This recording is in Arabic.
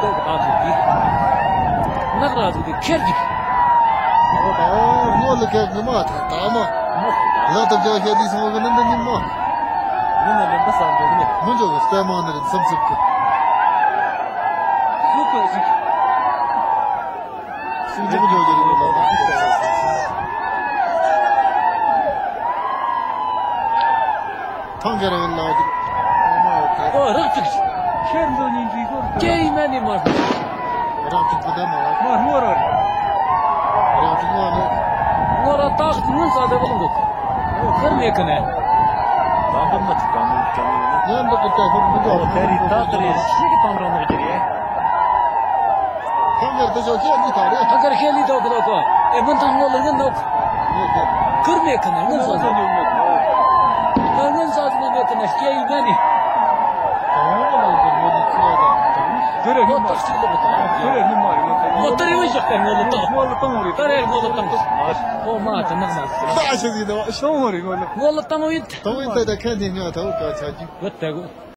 دو قاضي نغرا دو كيرجي مو اللي كيف نمات طعمه لا تبجا كذي اسمه بنند نمات من اللي بس عندنا من جو استمان اللي سمسك سوق سيدي من جو تانجر والله او رغتك شير دوني في جاي ماني ما رغتك بدنا ما مورا رغتك مورا طاقت من صاد بلندك خرني كنا دامن ما تكمل كمل يوم بقى تاخذ بدور تاري تاطري شيء تمرن غيري تانجر تجوكي اللي تاريخ اگر كيلي دو كلاكو اي من تنول لنوك خرني كنا من صاد من صاد من كنا جاي ماني غير ما تفصيل غير ما مطري وجهك ولا طاق والله تموري ترى ولا طنق هو ما تنغنا عاش زيد تموري والله والله طمويت تو انت اذا كان هنا توقع تاجي وتقول